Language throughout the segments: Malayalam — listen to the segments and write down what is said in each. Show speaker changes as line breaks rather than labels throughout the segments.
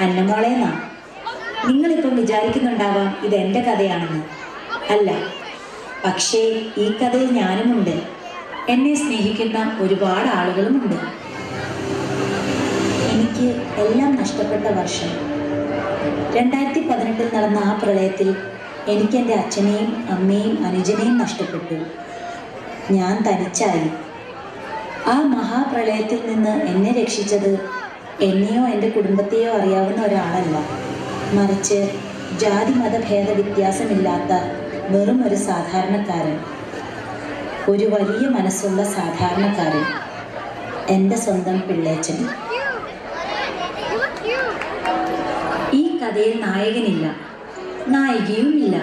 അന്നമോളേന്നാ. നിങ്ങളിപ്പം വിചാരിക്കുന്നുണ്ടാവാം ഇത് എൻ്റെ കഥയാണെന്ന്. അല്ല, പക്ഷേ ഈ കഥയിൽ ഞാനുമുണ്ട്. എന്നെ സ്നേഹിക്കുന്ന ഒരുപാട് ആളുകളുമുണ്ട്. എനിക്ക് എല്ലാം നഷ്ടപ്പെട്ട വർഷം 2018 നടന്ന ആ പ്രളയത്തിൽ എനിക്ക് എൻ്റെ അച്ഛനെയും അമ്മയും അനുജനെയും നഷ്ടപ്പെട്ടു. ഞാൻ തനിച്ചായി. ആ മഹാപ്രളയത്തിൽ നിന്ന് എന്നെ രക്ഷിച്ചത് എന്നെയോ എൻ്റെ കുടുംബത്തെയോ അറിയാവുന്ന ഒരാളല്ല, മറിച്ച് ജാതി മതഭേദ വ്യത്യാസമില്ലാത്ത വെറും ഒരു സാധാരണക്കാരൻ, ഒരു വലിയ മനസ്സുള്ള സാധാരണക്കാരൻ, എൻ്റെ സ്വന്തം പിള്ളേച്ചൻ. ഈ കഥയിൽ നായകനില്ല, നായികയുമില്ല,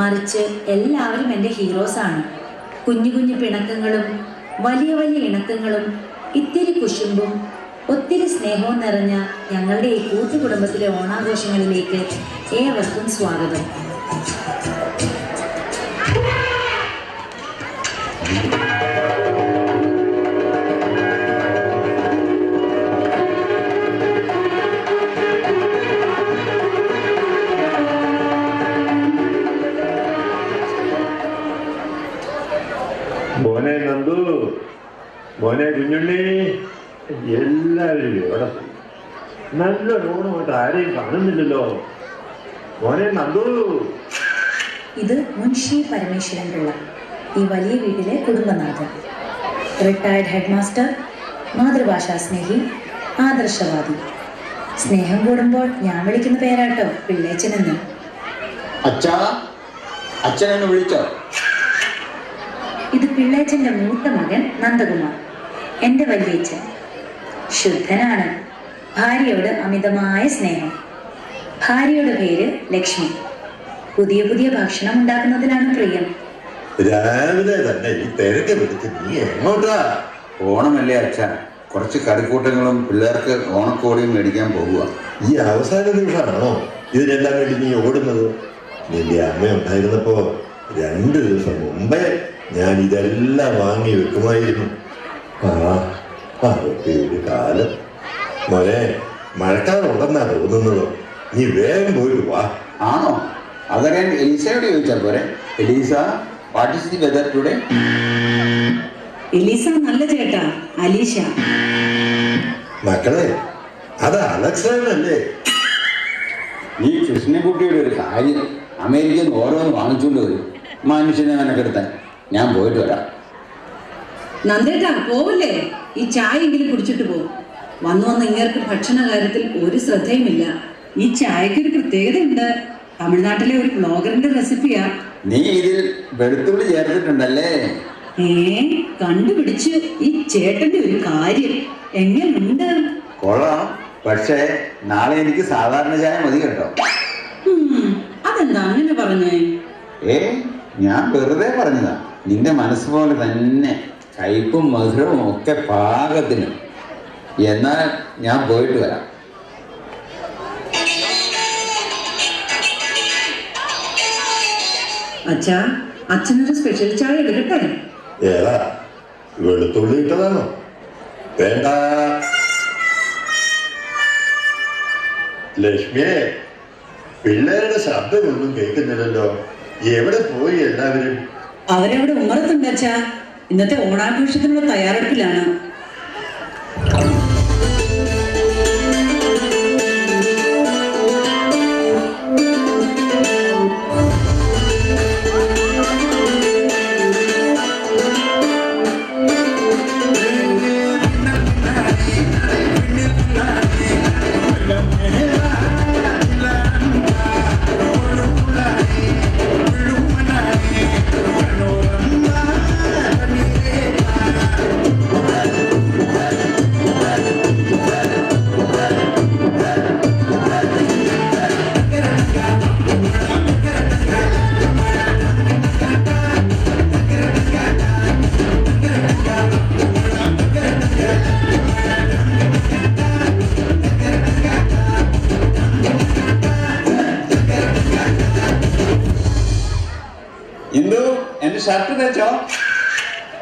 മറിച്ച് എല്ലാവരും എൻ്റെ ഹീറോസാണ്. കുഞ്ഞു കുഞ്ഞു പിണക്കങ്ങളും വലിയ വലിയ ഇണക്കങ്ങളും ഇത്തിരി കുശുമ്പും ഒത്തിരി സ്നേഹവും നിറഞ്ഞ ഞങ്ങളുടെ ഈ കൂട്ടുകുടുംബത്തിലെ ഓണാഘോഷങ്ങളിലേക്ക് ഏവർക്കും സ്വാഗതം.
മോനെ നന്ദു, മോനെ കുഞ്ഞുണ്ണി, എല്ലാവരും എവിടെ പോയി? നല്ല ഓണമായിട്ട് ആരെയും കാണുന്നില്ലല്ലോ. മോനെ നന്ദു.
ഇത് മുൻഷി പരമേശ്വരൻ പിള്ള, ഈ വലിയ വീട്ടിലെ കുടുംബനാഥൻ, റിട്ടയർഡ് ഹെഡ് മാസ്റ്റർ, മാതൃഭാഷാ സ്നേഹി, ആദർശവാദി. സ്നേഹം കൂടുമ്പോൾ ഞാൻ വിളിക്കുന്ന പേരാട്ടോ പിള്ളേച്ചനെന്ന്.
അച്ഛനെന്ന് വിളിച്ചോ?
ഇത് പിള്ളേച്ചൻ്റെ മൂത്ത മകൻ നന്ദകുമാർ, എൻ്റെ വലിയച്ഛൻ. ശുദ്ധനാണ്, ഭാര്യയോട് അമിതമായ സ്നേഹം. ഭാര്യയുടെ പേര് ലക്ഷ്മി. പുതിയ പുതിയ ഭക്ഷണം ഉണ്ടാക്കുന്നതിലാണ് പ്രിയം.
രാവിലെ തന്നെ ഈ തിരക്ക് പിടിച്ച് നീ എങ്ങോട്ടാ?
ഓണമല്ലേ അച്ഛ, കുറച്ച് കറിക്കൂട്ടങ്ങളും പിള്ളേർക്ക് ഓണക്കോടിയും മേടിക്കാൻ പോകുക.
ഈ അവസാന ദിവസമാണോ ഇതിനെല്ലാം വേണ്ടി നീ ഓടുന്നത്? നിന്റെ അമ്മ ഉണ്ടായിരുന്നപ്പോ 2 ദിവസം മുമ്പേ ഞാൻ ഇതെല്ലാം വാങ്ങി വെക്കുമായിരുന്നു. അതൊക്കെ ഒരു കാലം. മോനെ, മഴക്കാറുണ്ടെന്നാ തോന്നുന്നത്. നീ വേഗം പോയിട്ട് വാ.
ആണോ? അതറിയാൻ എലീസയോട് ചോദിച്ചാൽ പോരെ. Eliza, what is the weather today?
Eliza നല്ല ചേട്ടാ, അലീഷ.
മക്കളെ, അത് അലക്സാണ്ടല്ലേ?
ഈ കൃഷ്ണൻകുട്ടിയുടെ ഒരു കാര്യം, അമേരിക്കയിൽ നിന്ന് ഓരോന്ന് വാങ്ങിച്ചുകൊണ്ട് വരും മനുഷ്യനെ മെനക്കെടുത്താൻ. ഞാൻ പോയിട്ട് വരാം.
നന്ദേട്ടാ പോവല്ലേ, ഈ ചായ എങ്കിലും കുടിച്ചിട്ട് പോകും. വന്ന് ഇങ്ങേർക്ക് ഭക്ഷണ കാര്യത്തിൽ ഒരു ശ്രദ്ധയുമില്ല. ഈ ചായക്കൊരു പ്രത്യേകതയുണ്ട്, തമിഴ്നാട്ടിലെ ഒരു ബ്ലോഗറിന്റെ റെസിപ്പിയാ.
നീ ഇതിൽ വെളുത്തുള്ളി ചേർത്തിട്ടുണ്ടല്ലേ?
കണ്ടുപിടിച്ച്. ഈ ചേട്ടന്റെ ഒരു കാര്യം എങ്ങനെയുണ്ട്?
കൊള്ളാം, പക്ഷേ നാളെ എനിക്ക് സാധാരണ ചായ മതി കേട്ടോ.
അതെന്താ അങ്ങനെ പറഞ്ഞേ?
ഞാൻ വെറുതെ പറഞ്ഞതാ. നിന്റെ മനസ്സ് പോലെ തന്നെ കയ്പും മധുരവും ഒക്കെ പാകത്തിന്. എന്നാൽ ഞാൻ പോയിട്ട് വരാം.
അച്ഛാ, അച്ഛനൊരു സ്പെഷ്യൽ ചായ എടുക്കട്ടെ?
ഏതാ? വെളുത്തുള്ളി ഇട്ടതാണോ? വേണ്ട. ലക്ഷ്മിയെ, പിള്ളേരുടെ ശബ്ദമൊന്നും കേൾക്കുന്നില്ലല്ലോ. എവിടെ പോയി എല്ലാവരും?
അവരവിടെ ഉമ്മറത്തുണ്ട് അച്ഛാ. ഇന്നത്തെ ഓണാഘോഷത്തിനുള്ള തയ്യാറെടുപ്പിലാണ്.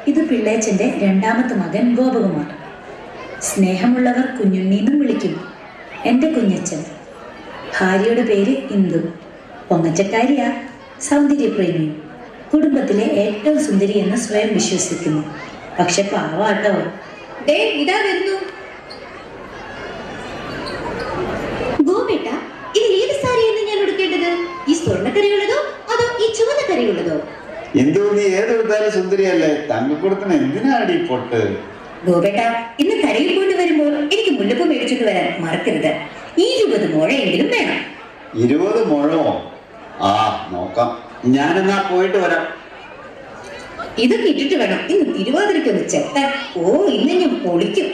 ഇത് പിള്ളേച്ചന്റെ രണ്ടാമത്തെ മകൻ ഗോപകുമാർ. സ്നേഹമുള്ളവർ കുഞ്ഞുണ്ണീന്നും വിളിക്കും. എൻ്റെ കുഞ്ഞച്ഛൻ. ഭാര്യയുടെ പേര് ഇന്ദു. പൊങ്ങച്ചക്കാരിയാ, സൗന്ദര്യപ്രേമി, കുടുംബത്തിലെ ഏറ്റവും സുന്ദരി എന്ന് സ്വയം വിശ്വസിക്കുന്നു. പക്ഷെ പാവാട്ടോ.
ഇതാ വരുന്നു. ഗോപേട്ട, ഇത് ഏത് സാരിയാണ് ഞാൻ ഉടുക്കേണ്ടത്? ഈ സ്വർണ്ണക്കരയുള്ളതോ അതോ ഈ ചുവന്നക്കരയുള്ളതോ?
എന്തോ നീ ഏത് വിട്ടാലും സുന്ദരിയല്ലേ, തമ്മിക്കൂടത്തിന് എന്തിനാടി പൊട്ട്?
ഗോപേട്ട, ഇന്ന് കരയിൽ പോയിട്ട് വരുമ്പോൾ എനിക്ക് മുല്ലപ്പൂ മേടിച്ചിട്ട് വരാൻ മറക്കരുത്. 20 മുഴയെങ്കിലും വേണം.
20 മുഴമോ? ആ നോക്കാം, ഞാനെന്നാ പോയിട്ട് വരാം.
ഇതൊക്കെ ഇട്ടിട്ട് വേണം ഇന്ന് തിരുവാതിരയ്ക്കൊന്ന് ചെത്താൻ. ഇന്ന് ഞാൻ പൊളിക്കും.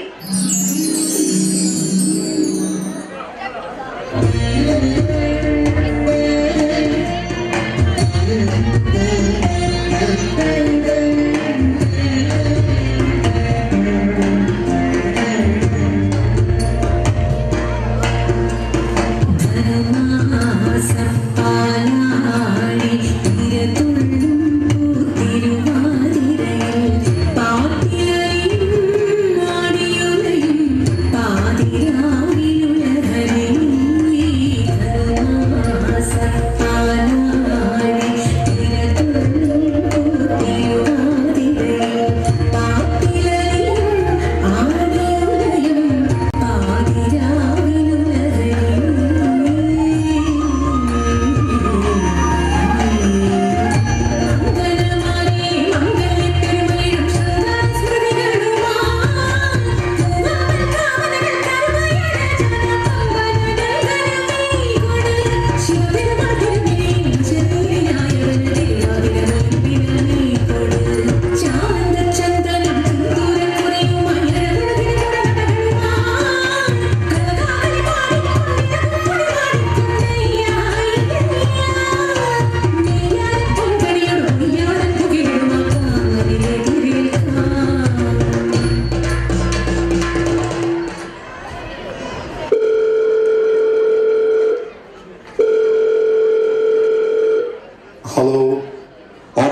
ഹലോ,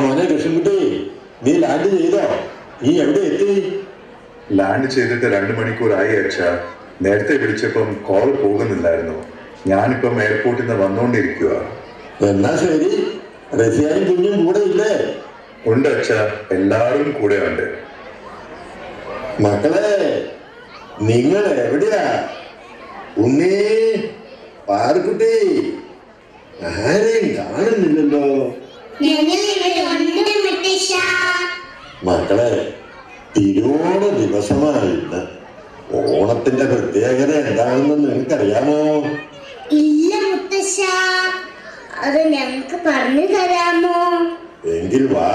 മോനെ കൃഷ്ണൻകുട്ടി, നീ ലാൻഡ് ചെയ്തോ? നീ എവിടെ എത്തി?
ലാൻഡ് ചെയ്തിട്ട് 2 മണിക്കൂറായി അച്ഛാ. നേരത്തെ വിളിച്ചപ്പം കോൾ പോകുന്നില്ലായിരുന്നു. ഞാനിപ്പം എയർപോർട്ടിൽ നിന്ന് വന്നുകൊണ്ടിരിക്കുക.
എന്നാ ശരി, റസിയായും കുഞ്ഞും കൂടെ ഇല്ലേ?
ഉണ്ട് അച്ഛാ, എല്ലാവരും കൂടെ ഉണ്ട്.
മക്കളെ, നിങ്ങൾ എവിടെയാ? ഉണ്ണി, പാർക്കുട്ടി, ആരെയും കാണുന്നില്ലല്ലോ. മക്കളെ, തിരുവോണ ദിവസമായിന്ന്. ഓണത്തിന്റെ പ്രത്യേകത എന്താണെന്ന് നിങ്ങൾക്കറിയാമോ?
ഇല്ല മുത്തശ്ശ, അത് ഞങ്ങൾക്ക് പറഞ്ഞു തരാമോ?
എങ്കിൽ വാ,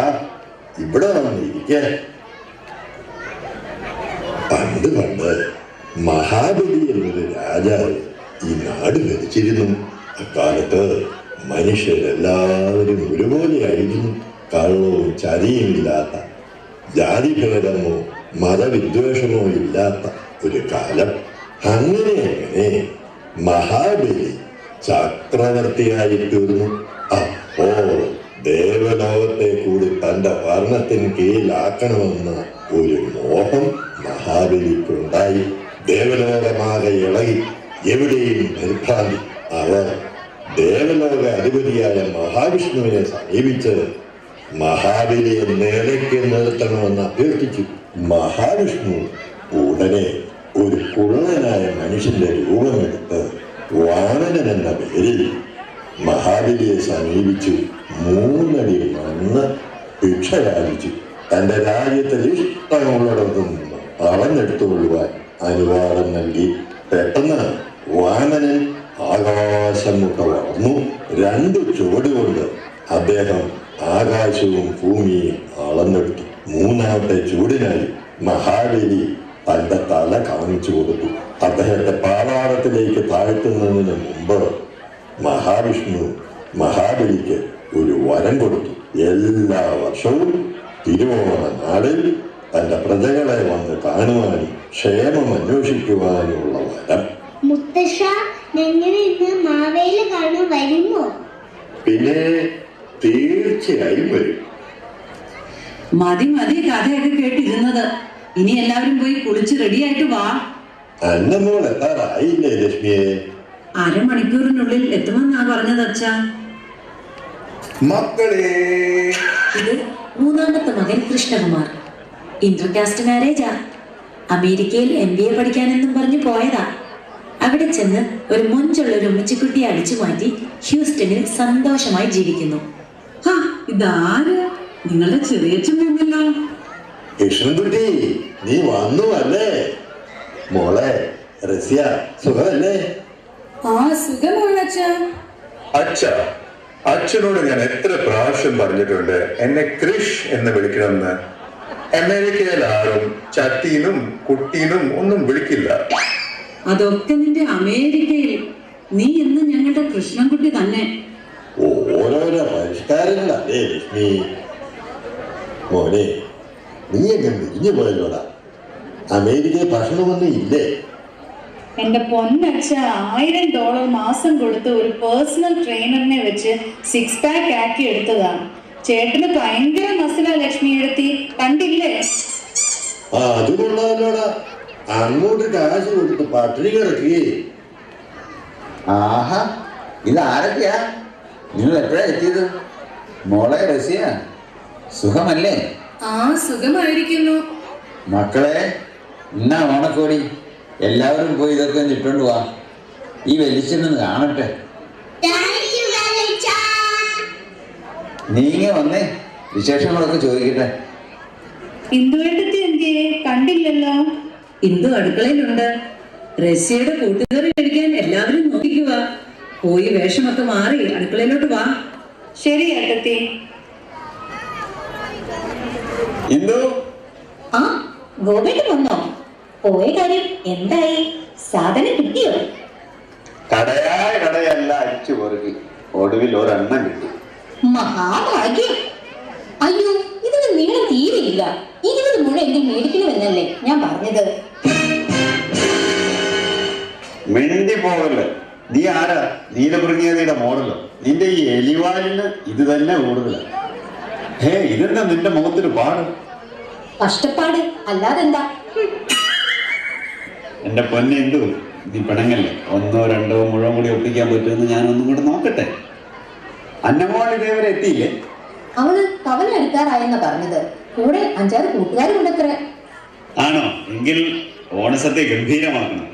ഇവിടെ വന്നിരിക്കേ. പണ്ട് മഹാബലി എന്നൊരു രാജാവ് ഈ നാട് ഭരിച്ചിരുന്നു. അക്കാലത്ത് മനുഷ്യരെല്ലാവരും ഒരുപോലെയായിരുന്നു. കള്ളവും ചതിയുമില്ലാത്ത, ജാതിഭേദമോ മതവിദ്വേഷമോ ഇല്ലാത്ത ഒരു കാലം. അങ്ങനെ മഹാബലി ചക്രവർത്തിയായി തീർന്നു. അപ്പോൾ ദേവലോകത്തെ കൂടി തന്റെ ഭരണത്തിന് കീഴിലാക്കണമെന്ന ഒരു മോഹം മഹാബലിക്കുണ്ടായി. ദേവലോകമാകെ ഇളകി, എവിടെയും പരിഭ്രാന്തി. അവർ ദേവലോക അധിപതിയായ മഹാവിഷ്ണുവിനെ സമീപിച്ച് മഹാബലിയെ നിലയ്ക്ക് നിർത്തണമെന്ന് അഭ്യർത്ഥിച്ചു. മഹാവിഷ്ണു ഉടനെ ഒരു കുള്ളനായ മനുഷ്യന്റെ രൂപമെടുത്ത് വാമനൻ എന്ന പേരിൽ മഹാബലിയെ സമീപിച്ചു. 3 അടി മണ്ണ് ഭിക്ഷ യാചിച്ചു. തന്റെ രാജ്യത്തിൽ ഇഷ്ടമുള്ളിടത്തു നിന്ന് അളന്നെടുത്തുകൊള്ളുവാൻ അനുവാദം നൽകി. പെട്ടെന്ന് വാമനൻ ആകാശം മുട്ട വളർന്നു. 2 ചുവടുകൊണ്ട് അദ്ദേഹം ആകാശവും ഭൂമിയും അളന്നെടുത്തു. 3ാമത്തെ ചൂടിനായി മഹാബലി തന്റെ തല കാണിച്ചു കൊടുത്തു. അദ്ദേഹത്തെ പാതാളത്തിലേക്ക് താഴ്ത്തുന്നതിന് മുമ്പ് മഹാവിഷ്ണു മഹാബലിക്ക് ഒരു വരം കൊടുത്തു. എല്ലാ വർഷവും തിരുവോണ നാളിൽ തന്റെ പ്രജകളെ വന്ന് കാണുവാനും ക്ഷേമം അന്വേഷിക്കുവാനുമുള്ള വരം.
മുത്തശ്ശ, ഞങ്ങൾ ഇന്ന് മാവേലി കാണാൻ വരുമോ?
പിന്നെ തീർച്ചയായും വരും.
മതി കഥയൊക്കെ കേട്ടിരുന്നത്. ഇനി എല്ലാവരും പോയി കുളിച്ച് റെഡിയായിട്ട് വാ.
അന്നമോൾ എത്താറായില്ലേ ലക്ഷ്മിയെ?
അരമണിക്കൂറിനുള്ളിൽ എത്തുമെന്നാ പറഞ്ഞത് അച്ഛാ.
മക്കളെ,
ഇത് മൂന്നാമത്തെ മകൻ കൃഷ്ണകുമാർ. ഇന്റർകാസ്റ്റ് മാരേജാ. അമേരിക്കയിൽ MBA പഠിക്കാനെന്നും പറഞ്ഞു പോയതാ. അവിടെ ചെന്ന് ഒരു മൊഞ്ചുള്ള ഒരു ഉമ്മച്ചിക്കുട്ടിയെ അടിച്ചു മാറ്റി ഹ്യൂസ്റ്റണിൽ സന്തോഷമായി ജീവിക്കുന്നു.
ഇതാര്? നിങ്ങളുടെ ചെറിയച്ഛൻ വന്നല്ലോ.
കൃഷ്ണൻകുട്ടി, നീ വന്നു അല്ലേ? മോളെ റസിയ സുഖമല്ലേ?
സുഖമാണ് അച്ഛാ.
അച്ഛനോട് ഞാൻ എത്ര പ്രാവശ്യം പറഞ്ഞിട്ടുണ്ട് എന്നെ ക്രിഷ് എന്ന് വിളിക്കണമെന്ന്. അമേരിക്കയിൽ ആരും ചട്ടീനും കുട്ടീനും ഒന്നും വിളിക്കില്ല.
അതൊക്കെ നിന്റെ അമേരിക്കയിൽ. നീ ഇന്ന് ഞങ്ങളുടെ കൃഷ്ണൻകുട്ടി തന്നെ.
ഓരോരോ പരിഷ്കാരങ്ങളല്ലേ ലക്ഷ്മി? മോനെ, നീ എങ്ങനെ വിരിഞ്ഞു പോയല്ലോടാ? അമേരിക്കയിൽ ഭക്ഷണമൊന്നും ഇല്ലേ?
എന്റെ പൊന്നച്ഛ, $1000 മാസം കൊടുത്ത് ഒരു പേഴ്സണൽ ട്രെയിനറിനെ വെച്ച് 6 പാക്ക് ആക്കി എടുത്തതാണ്. ചേട്ടന് ഭയങ്കര മസിലാ ലക്ഷ്മി എടുത്തി, കണ്ടില്ലേ?
അത് കൊള്ളാമല്ലോടാ. അങ്ങോട്ട് കാശ് കൊടുത്ത് പട്ടിണി കിടക്കുകയെ.
ആഹാ, ഇത് ആരൊക്കെയാ? നിങ്ങൾ എപ്പോഴാ എത്തിയത്? മോളെ റസിയ, സുഖമല്ലേ?
സുഖമായിരിക്കുന്നു.
മക്കളെ, എന്നാ ഓണക്കോടി, എല്ലാവരും പോയി ഇതൊക്കെ ഒന്ന് ഇട്ടോണ്ട് വാ. ഈ വലിച്ചൊന്ന് കാണട്ടെ. നീങ്ങ വന്നേ, വിശേഷങ്ങളൊക്കെ ചോദിക്കട്ടെ.
ഇന്ദുവേട്ടത്തി എന്തിയെ കണ്ടില്ലല്ലോ?
ഇന്ദു അടുക്കളയിലുണ്ട്. റഷ്യയുടെ കൂട്ടുകറി കഴിക്കാൻ എല്ലാവരും നോക്കിക്കുക. പോയി വേഷമൊക്കെ മാറി അടുക്കളയിലോട്ട് വാ.
ശരി ഏട്ടത്തി.
ഇന്ദു,
ഗോപേട്ട വന്നോ? പോയ കാര്യം എന്തായി? സാധനം കിട്ടിയോ?
കടയല്ല അടിച്ചു പൊറുക്കി ഒടുവിൽ ഒരെണ്ണം കിട്ടി.
മഹാഭാഗ്യം. അയ്യോ, ഇതിന് നീളം തീരെയില്ല. 20 മുഴ എങ്കിൽ മേടിക്കണമെന്നല്ലേ ഞാൻ പറഞ്ഞത്.
മിണ്ടി പോകല്ലേ. നീ ആരാ? നീലമൃഗീയതയുടെ മോഡലോ? നിന്റെ ഈ എലിവാലിന് ഇത് തന്നെ കൂടുതലാണ്. ഇതെന്താ നിന്റെ മുഖത്തിന് പാട്?
കഷ്ടപ്പാട് അല്ലാതെന്താ?
എന്റെ പൊന്നെന്തു, നീ പിണങ്ങല്ലേ. 1 2 മുഴം കൂടി ഒപ്പിക്കാൻ പറ്റുമെന്ന് ഞാൻ ഒന്നും കൂടെ നോക്കട്ടെ. അന്നമോൾ ഇതേവരെ എത്തിയില്ലേ?
അവള് കവല എടുക്കാറായെന്നാ പറഞ്ഞത്. കൂടെ 5-6 കൂട്ടുകാരും ഉണ്ടത്ര.
ആണോ? എങ്കിൽ ഓണസദ്യ ഗംഭീരമാക്കണം.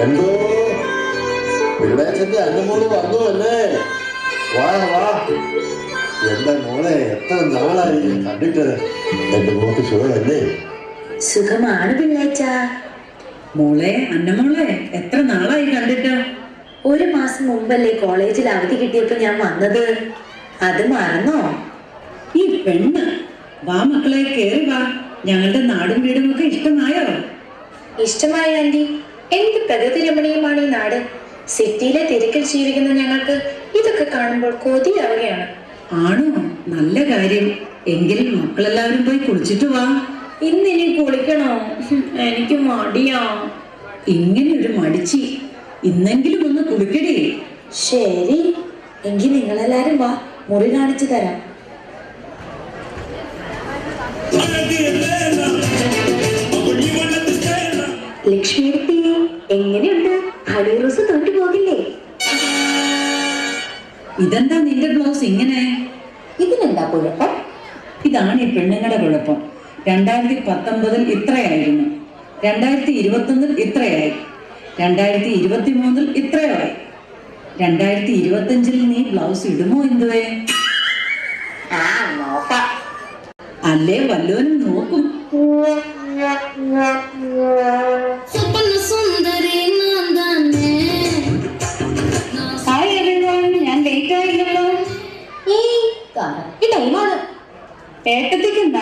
എന്തോ പിള്ളേച്ചന്റെ അന്നമോള് വന്നു അല്ലേ? വാ വാ. എന്റെ മോളെ, എത്ര നാളായി കണ്ടിട്ട്. എന്റെ മോക്ക് സുഖമല്ലേ?
സുഖമാണ് പിള്ളേച്ച.
മോളെ, അന്നമോളെ, എത്ര നാളായി കണ്ടിട്ട്?
1 മാസം മുമ്പല്ലേ കോളേജിൽ അവധി കിട്ടിയപ്പോ ഞാൻ വന്നത്. അത് മറന്നോ?
ഈ പെണ്ണ്. വാ മക്കളെ, കേറി വാ. ഞങ്ങളുടെ നാടും വീടും ഒക്കെ ഇഷ്ടമായോ?
ഇഷ്ടമായി ആന്റി. എന്ത് പ്രകൃതി രമണീയമാണ് ഈ നാട്. സിറ്റിയിലെ തിരക്കിൽ ജീവിക്കുന്ന ഞങ്ങൾക്ക് ഇതൊക്കെ കാണുമ്പോൾ കൊതിയാവുകയാണ്.
ആണോ? നല്ല കാര്യം. എങ്കിൽ മക്കളെല്ലാവരും പോയി കുളിച്ചിട്ട് വാ.
ഇന്നിനി കുളിക്കണോ? എനിക്ക് മടിയാ.
ഇങ്ങനെ ഒരു മടിച്ചി. ഇന്നെങ്കിലും ഒന്ന് കുളിക്കടേ.
ശരി, എങ്കിൽ നിങ്ങളെല്ലാരും വാ, മുറി കാണിച്ചു തരാം. ലക്ഷ്മിയെത്തി, എങ്ങനെയുണ്ട്? ഹണിറോസ് തോറ്റു പോകില്ലേ?
ഇതെന്താ നിന്റെ ബ്ലൗസ് ഇങ്ങനെ?
ഇതിനെന്താ കുഴപ്പം?
ഇതാണ് ഈ പെണ്ണുങ്ങളുടെ കുഴപ്പം. 2019 ഇത്രയായിരുന്നു, 2021 ഇത്രയായി, 2023 ഇത്രയായി, 2025 നീ ബ്ലൗസ് ഇടുമോ എന്തുവേ? അല്ലേ വല്ലോനും നോക്കും.
സുന്ദരി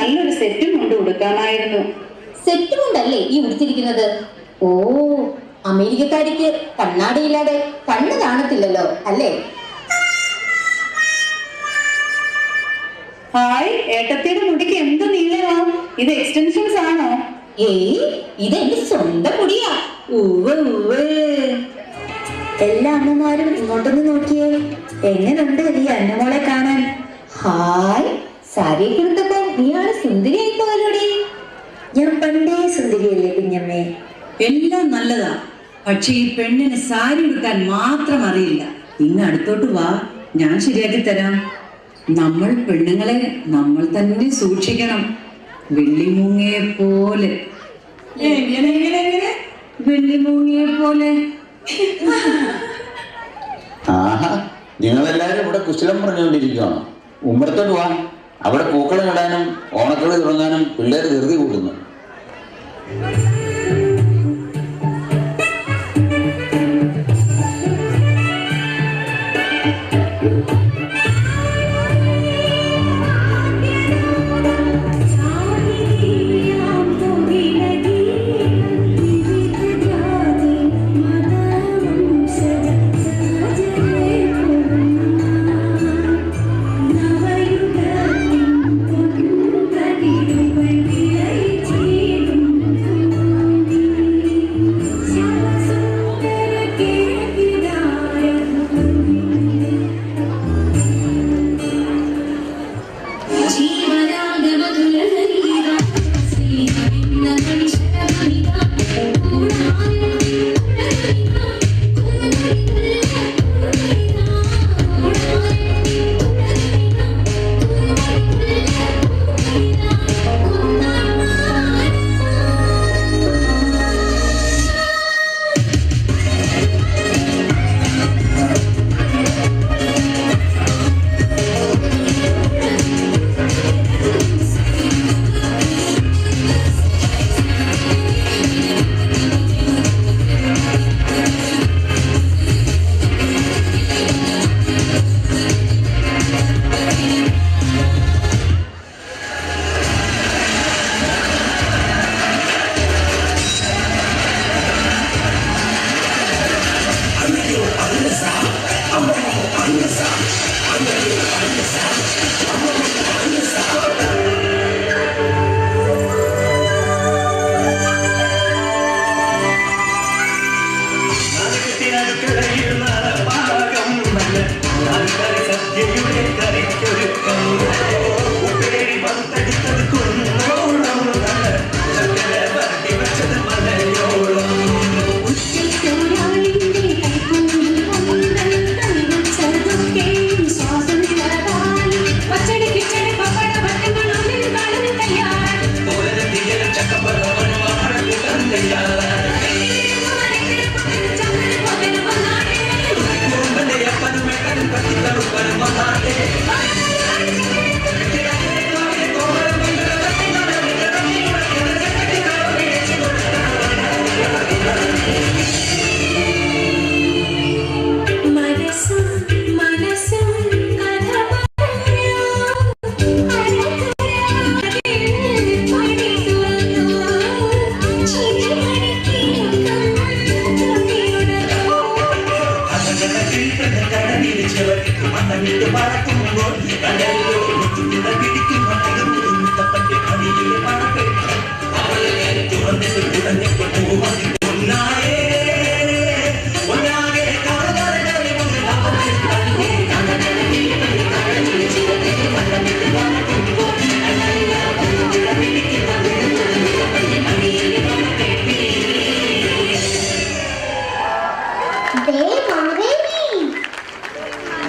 നല്ലൊരു സെറ്റും കൊണ്ട് കൊടുക്കാമായിരുന്നു.
സെറ്റും കൊണ്ടല്ലേ ഈ ഉടുത്തിരിക്കുന്നത്? ഓ, അമേരിക്കക്കാരിക്ക് കണ്ണാടിയില്ലാതെ കണ്ണ് കാണത്തില്ലല്ലോ അല്ലേ?
ഹായ്, ഏട്ടത്തിയുടെ മുടിക്ക് എന്ത് നീളമാ? ഇത് എക്സ്റ്റൻഷൻസ് ആണോ?
ഏയ്, ഇതെന്റെ സ്വന്തം മുടിയാ.
എല്ലാ അമ്മമാരും ഇങ്ങോട്ടൊന്ന് നോക്കിയേ. എങ്ങനുണ്ട് ഈ അന്നമോളെ കാണാൻ?
ഹായ്, സാരി കൊടുത്തപ്പോ നീയാണ് സുന്ദരിയായി പോയല്ലോടി.
ഞാൻ പണ്ടേ സുന്ദരിയല്ലേ കുഞ്ഞമ്മേ?
എല്ലാം നല്ലതാ, പക്ഷെ ഈ പെണ്ണിന് സാരി ഉടുക്കാൻ മാത്രം അറിയില്ല. ഇങ്ങ് അടുത്തോട്ട് വാ, ഞാൻ ശരിയാക്കി തരാം. നമ്മൾ പെണ്ണുങ്ങളെ നമ്മൾ തന്നെ സൂക്ഷിക്കണം. വെള്ളിമൂങ്ങയെ പോലെ. എങ്ങനെ വെള്ളിമൂങ്ങയെ പോലെ.
ആഹാ, നിങ്ങളെല്ലാരും ഇവിടെ കുശലം പറഞ്ഞുകൊണ്ടിരിക്കുകയാണോ? ഉമ്മറത്തോട്ട് വാ, അവിടെ പൂക്കളം ഇടാനും ഓണക്കളി തുടങ്ങാനും പിള്ളേർ ധൃതി കൂട്ടുന്നു.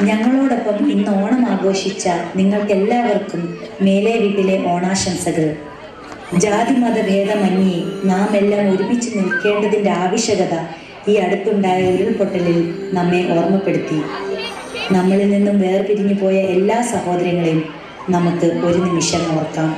ഞങ്ങളോടൊപ്പം ഇന്ന് ഓണം ആഘോഷിച്ച നിങ്ങൾക്കെല്ലാവർക്കും മേലെ വീട്ടിലെ ഓണാശംസകൾ. ജാതിമതഭേദമന്യേ നാം എല്ലാം ഒരുമിച്ച് നിൽക്കേണ്ടതിൻ്റെ ആവശ്യകത ഈ അടുത്തുണ്ടായ ഉരുൾപൊട്ടലിൽ നമ്മെ ഓർമ്മപ്പെടുത്തി. നമ്മളിൽ നിന്നും വേർപിരിഞ്ഞു പോയ എല്ലാ സഹോദരങ്ങളെയും നമുക്ക് ഒരു നിമിഷം ഓർക്കാം.